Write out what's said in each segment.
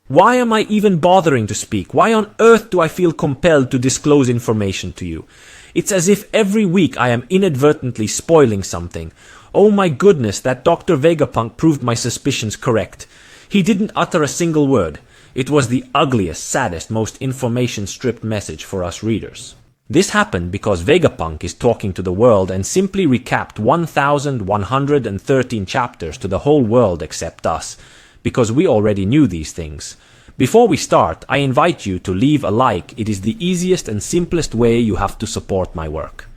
Why am I even bothering to speak? Why on earth do I feel compelled to disclose information to you? It's as if every week I am inadvertently spoiling something. Oh my goodness, that Dr. Vegapunk proved my suspicions correct. He didn't utter a single word. It was the ugliest, saddest, most information-stripped message for us readers. This happened because Vegapunk is talking to the world and simply recapped 1,113 chapters to the whole world except us, because we already knew these things. Before we start, I invite you to leave a like. It is the easiest and simplest way you have to support my work.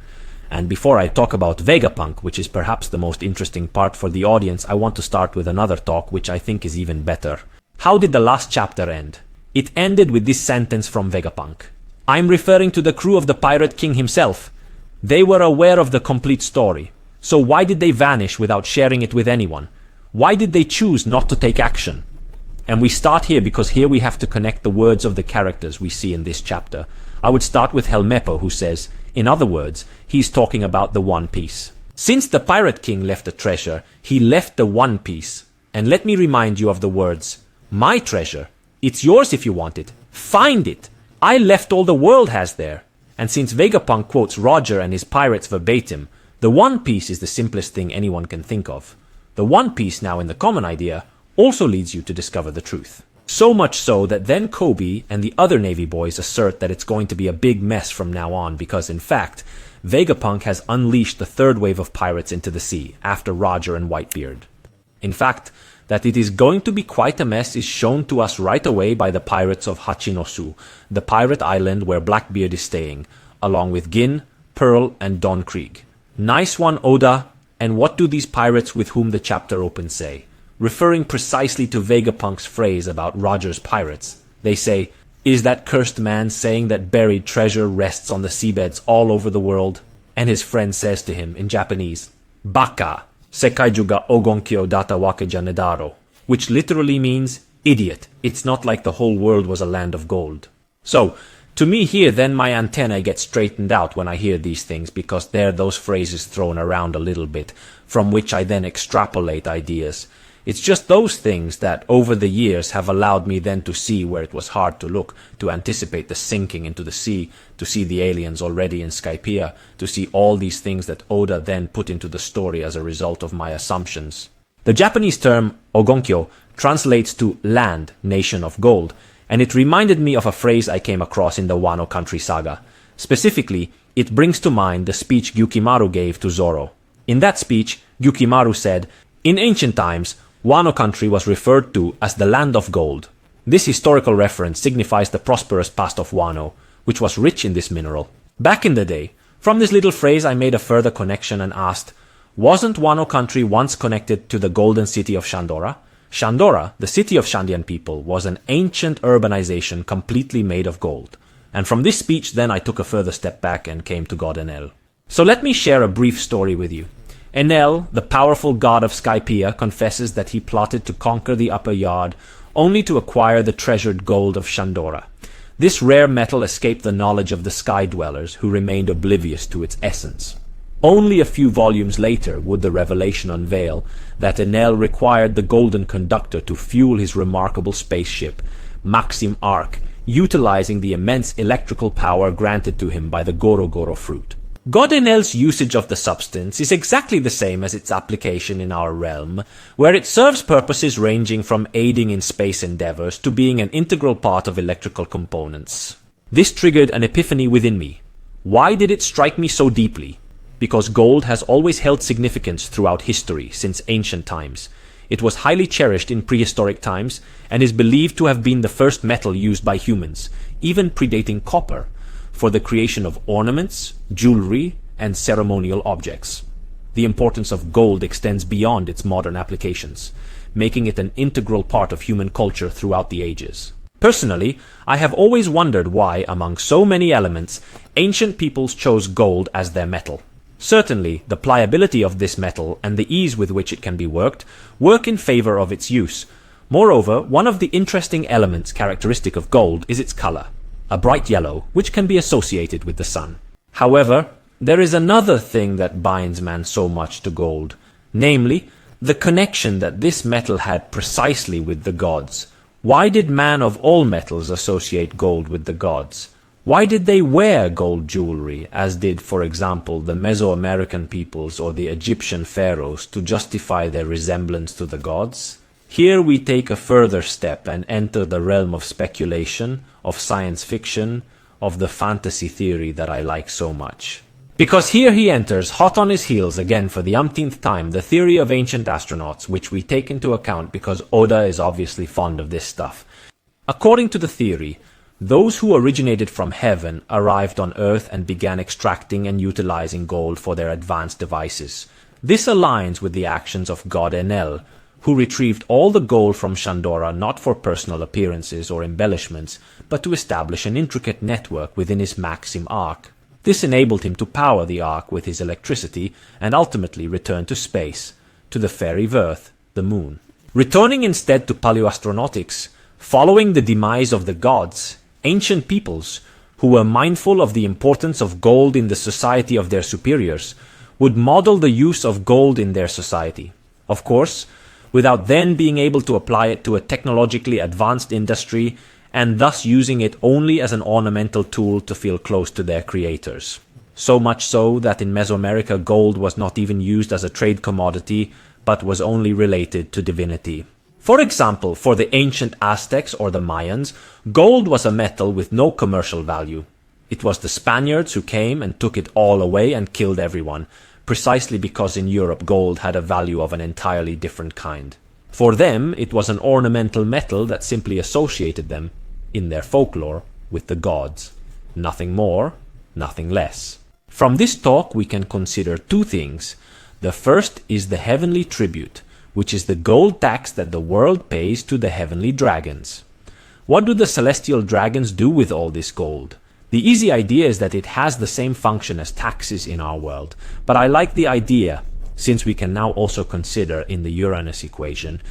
And before I talk about Vegapunk, which is perhaps the most interesting part for the audience, I want to start with another talk which I think is even better. How did the last chapter end? It ended with this sentence from Vegapunk. I'm referring to the crew of the Pirate King himself. They were aware of the complete story. So why did they vanish without sharing it with anyone? Why did they choose not to take action? And we start here because here we have to connect the words of the characters we see in this chapter. I would start with Helmeppo, who says, in other words, he's talking about the One Piece. Since the Pirate King left a treasure, he left the One Piece. And let me remind you of the words, my treasure. It's yours if you want it. Find it. I left all the world has there. And since Vegapunk quotes Roger and his pirates verbatim, the One Piece is the simplest thing anyone can think of. The One Piece, now in the common idea, also leads you to discover the truth. So much so that then Kobe and the other Navy boys assert that it's going to be a big mess from now on because, in fact, Vegapunk has unleashed the third wave of pirates into the sea after Roger and Whitebeard. In fact, that it is going to be quite a mess is shown to us right away by the pirates of Hachinosu, the pirate island where Blackbeard is staying, along with Gin, Pearl, and Don Krieg. Nice one, Oda. And what do these pirates with whom the chapter opens say? Referring precisely to Vegapunk's phrase about Roger's pirates. They say, is that cursed man saying that buried treasure rests on the seabeds all over the world? And his friend says to him in Japanese, Baka, sekaiju ga ogonkyo data wake ja nedaro, which literally means, idiot, it's not like the whole world was a land of gold. So, to me here then my antennae get straightened out when I hear these things because there are those phrases thrown around a little bit, from which I then extrapolate ideas. It's just those things that over the years have allowed me then to see where it was hard to look, to anticipate the sinking into the sea, to see the aliens already in Skypiea, to see all these things that Oda then put into the story as a result of my assumptions. The Japanese term ogonkyo translates to land, nation of gold, and it reminded me of a phrase I came across in the Wano country saga. Specifically, it brings to mind the speech Gyukimaru gave to Zoro. In that speech, Gyukimaru said, in ancient times, Wano country was referred to as the land of gold. This historical reference signifies the prosperous past of Wano, which was rich in this mineral. Back in the day, from this little phrase I made a further connection and asked, wasn't Wano country once connected to the golden city of Shandora? Shandora, the city of Shandian people, was an ancient urbanization completely made of gold. And from this speech then I took a further step back and came to God Enel. So let me share a brief story with you. Enel, the powerful god of Skypiea, confesses that he plotted to conquer the upper yard only to acquire the treasured gold of Shandora. This rare metal escaped the knowledge of the sky dwellers, who remained oblivious to its essence. Only a few volumes later would the revelation unveil that Enel required the golden conductor to fuel his remarkable spaceship, Maxim Arc, utilizing the immense electrical power granted to him by the Goro Goro fruit. God Enel's usage of the substance is exactly the same as its application in our realm, where it serves purposes ranging from aiding in space endeavors to being an integral part of electrical components. This triggered an epiphany within me. Why did it strike me so deeply? Because gold has always held significance throughout history since ancient times. It was highly cherished in prehistoric times and is believed to have been the first metal used by humans, even predating copper, for the creation of ornaments, jewelry, and ceremonial objects. The importance of gold extends beyond its modern applications, making it an integral part of human culture throughout the ages. Personally, I have always wondered why, among so many elements, ancient peoples chose gold as their metal. Certainly, the pliability of this metal and the ease with which it can be work in favor of its use. Moreover, one of the interesting elements characteristic of gold is its color, a bright yellow, which can be associated with the sun. However, there is another thing that binds man so much to gold, namely, the connection that this metal had precisely with the gods. Why did man of all metals associate gold with the gods? Why did they wear gold jewelry, as did, for example, the Mesoamerican peoples or the Egyptian pharaohs, to justify their resemblance to the gods? Here we take a further step and enter the realm of speculation, of science fiction, of the fantasy theory that I like so much. Because here he enters, hot on his heels again for the umpteenth time, the theory of ancient astronauts, which we take into account because Oda is obviously fond of this stuff. According to the theory, those who originated from heaven arrived on Earth and began extracting and utilizing gold for their advanced devices. This aligns with the actions of god Enel, who retrieved all the gold from Shandora not for personal appearances or embellishments, but to establish an intricate network within his Maxim arc. This enabled him to power the arc with his electricity and ultimately return to space, to the fairy Earth, the moon. Returning instead to paleoastronautics, following the demise of the gods, ancient peoples, who were mindful of the importance of gold in the society of their superiors, would model the use of gold in their society. Of course, without then being able to apply it to a technologically advanced industry and thus using it only as an ornamental tool to feel close to their creators. So much so that in Mesoamerica gold was not even used as a trade commodity, but was only related to divinity. For example, for the ancient Aztecs or the Mayans, gold was a metal with no commercial value. It was the Spaniards who came and took it all away and killed everyone, precisely because in Europe gold had a value of an entirely different kind. For them, it was an ornamental metal that simply associated them, in their folklore, with the gods. Nothing more, nothing less. From this talk we can consider two things. The first is the heavenly tribute, which is the gold tax that the world pays to the heavenly dragons. What do the celestial dragons do with all this gold? The easy idea is that it has the same function as taxes in our world, but I like the idea, since we can now also consider in the Uranus equation,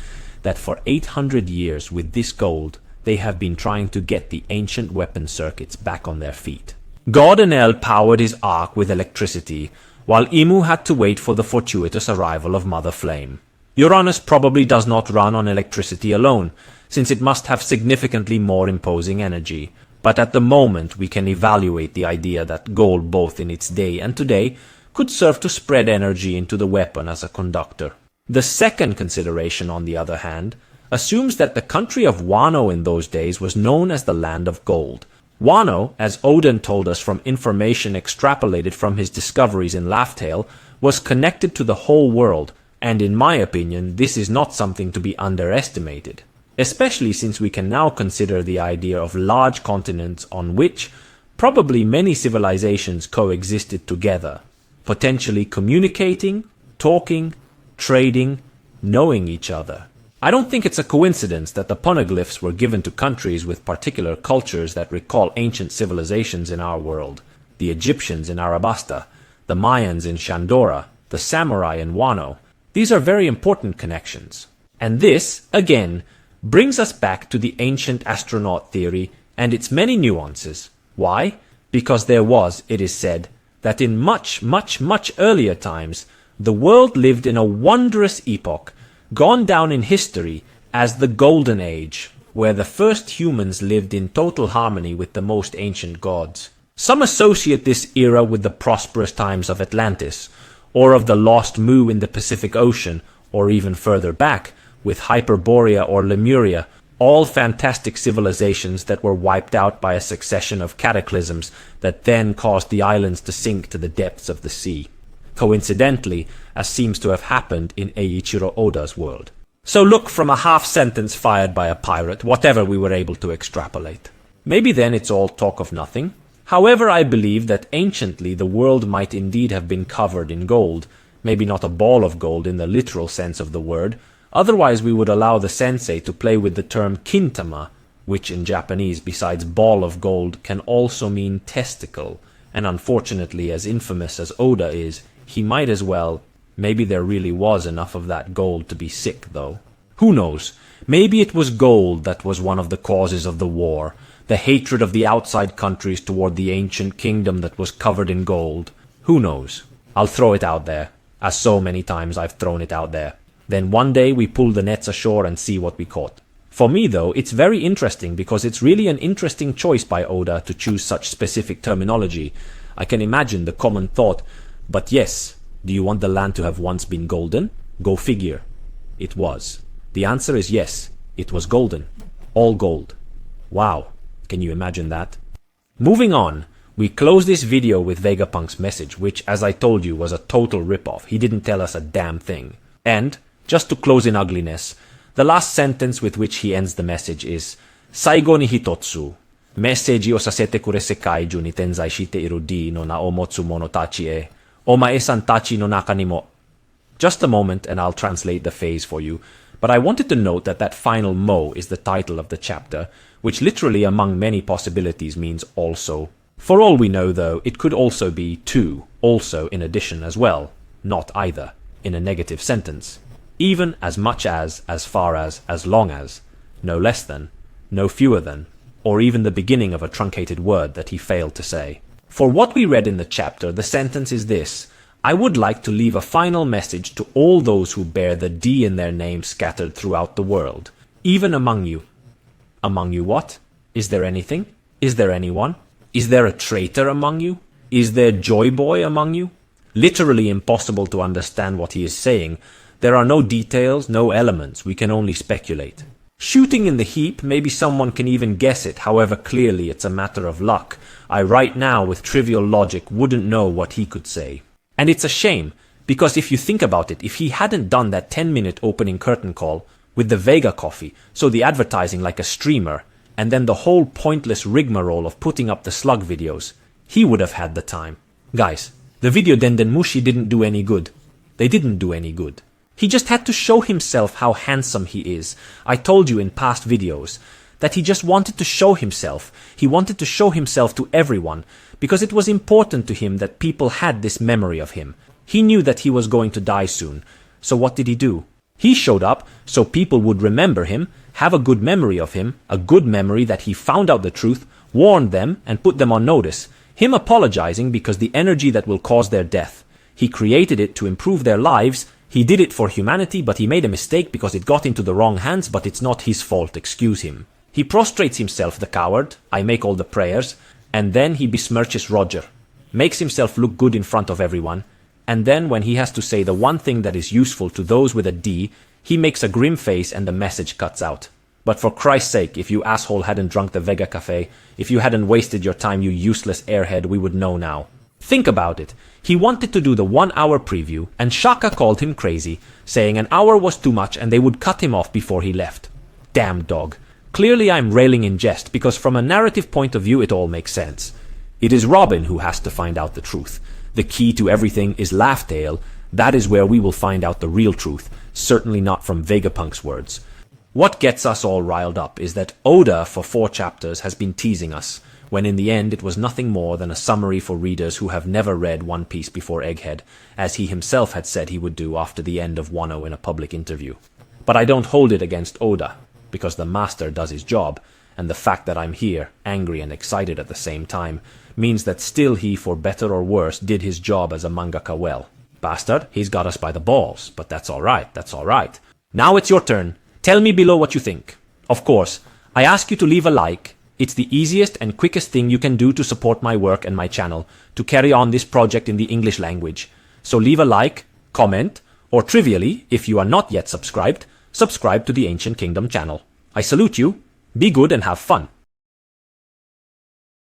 that for 800 years with this gold, they have been trying to get the ancient weapon circuits back on their feet. God Enel powered his ark with electricity, while Imu had to wait for the fortuitous arrival of Mother Flame. Uranus probably does not run on electricity alone, since it must have significantly more imposing energy. But at the moment we can evaluate the idea that gold both in its day and today could serve to spread energy into the weapon as a conductor. The second consideration, on the other hand, assumes that the country of Wano in those days was known as the Land of Gold. Wano, as Odin told us from information extrapolated from his discoveries in Laugh Tale, was connected to the whole world, and in my opinion this is not something to be underestimated. Especially since we can now consider the idea of large continents on which probably many civilizations coexisted together, potentially communicating, talking, trading, knowing each other. I don't think it's a coincidence that the poneglyphs were given to countries with particular cultures that recall ancient civilizations in our world, the Egyptians in Arabasta, the Mayans in Shandora, the samurai in Wano. These are very important connections. And this, again, brings us back to the ancient astronaut theory and its many nuances. Why? Because there was, it is said, that in much earlier times, the world lived in a wondrous epoch, gone down in history as the Golden Age, where the first humans lived in total harmony with the most ancient gods. Some associate this era with the prosperous times of Atlantis, or of the lost Mu in the Pacific Ocean, or even further back, with Hyperborea or Lemuria, all fantastic civilizations that were wiped out by a succession of cataclysms that then caused the islands to sink to the depths of the sea. Coincidentally, as seems to have happened in Eiichiro Oda's world. So look, from a half sentence fired by a pirate, whatever we were able to extrapolate. Maybe then it's all talk of nothing. However, I believe that anciently the world might indeed have been covered in gold, maybe not a ball of gold in the literal sense of the word. Otherwise we would allow the sensei to play with the term kintama, which in Japanese, besides ball of gold, can also mean testicle, and unfortunately, as infamous as Oda is, he might as well. Maybe there really was enough of that gold to be sick, though. Who knows? Maybe it was gold that was one of the causes of the war, the hatred of the outside countries toward the ancient kingdom that was covered in gold. Who knows? I'll throw it out there, as so many times I've thrown it out there. Then one day we pull the nets ashore and see what we caught. For me though, it's very interesting because it's really an interesting choice by Oda to choose such specific terminology. I can imagine the common thought, but yes, do you want the land to have once been golden? Go figure. It was. The answer is yes, it was golden. All gold. Wow, can you imagine that? Moving on, we close this video with Vegapunk's message, which, as I told you, was a total rip-off. He didn't tell us a damn thing. And, just to close in ugliness, the last sentence with which he ends the message is Saigo ni hitotsu. Meseji o sasete kure sekaiju ni tenzai shite irudi no na omotsu mono tachi e. Oma esan tachi no naka ni mo. Just a moment and I'll translate the phase for you. But I wanted to note that that final mo is the title of the chapter, which literally among many possibilities means also. For all we know though, it could also be to, also in addition as well, not either, in a negative sentence. Even, as much as far as long as, no less than, no fewer than, or even the beginning of a truncated word that he failed to say. For what we read in the chapter, the sentence is this: I would like to leave a final message to all those who bear the D in their name scattered throughout the world, even among you. Among you what? Is there anything? Is there anyone? Is there a traitor among you? Is there Joy Boy among you? Literally impossible to understand what he is saying. There are no details, no elements, we can only speculate. Shooting in the heap, maybe someone can even guess it, however clearly it's a matter of luck. I right now, with trivial logic, wouldn't know what he could say. And it's a shame, because if you think about it, if he hadn't done that 10-minute opening curtain call with the Vega coffee, so the advertising like a streamer, and then the whole pointless rigmarole of putting up the slug videos, he would have had the time. Guys, the video Dendenmushi didn't do any good. They didn't do any good. He just had to show himself how handsome he is. I told you in past videos that he just wanted to show himself. He wanted to show himself to everyone because it was important to him that people had this memory of him. He knew that he was going to die soon. So what did he do? He showed up so people would remember him, have a good memory of him, a good memory that he found out the truth, warned them and put them on notice. Him apologizing because the energy that will cause their death. He created it to improve their lives. He did it for humanity, but he made a mistake because it got into the wrong hands, but it's not his fault, excuse him. He prostrates himself, the coward, I make all the prayers, and then he besmirches Roger, makes himself look good in front of everyone, and then when he has to say the one thing that is useful to those with a D, he makes a grim face and the message cuts out. But for Christ's sake, if you asshole hadn't drunk the Vega Cafe, if you hadn't wasted your time, you useless airhead, we would know now. Think about it. He wanted to do the 1 hour preview, and Shaka called him crazy, saying an hour was too much and they would cut him off before he left. Damn dog. Clearly I'm railing in jest, because from a narrative point of view it all makes sense. It is Robin who has to find out the truth. The key to everything is Laugh Tale. That is where we will find out the real truth, certainly not from Vegapunk's words. What gets us all riled up is that Oda for 4 chapters has been teasing us, when in the end it was nothing more than a summary for readers who have never read One Piece before Egghead, as he himself had said he would do after the end of Wano in a public interview. But I don't hold it against Oda, because the master does his job, and the fact that I'm here, angry and excited at the same time, means that still he, for better or worse, did his job as a mangaka well. Bastard, he's got us by the balls, but that's alright, that's alright. Now it's your turn. Tell me below what you think. Of course, I ask you to leave a like. It's the easiest and quickest thing you can do to support my work and my channel, to carry on this project in the English language. So leave a like, comment, or trivially, if you are not yet subscribed, subscribe to the Ancient Kingdom channel. I salute you, be good and have fun.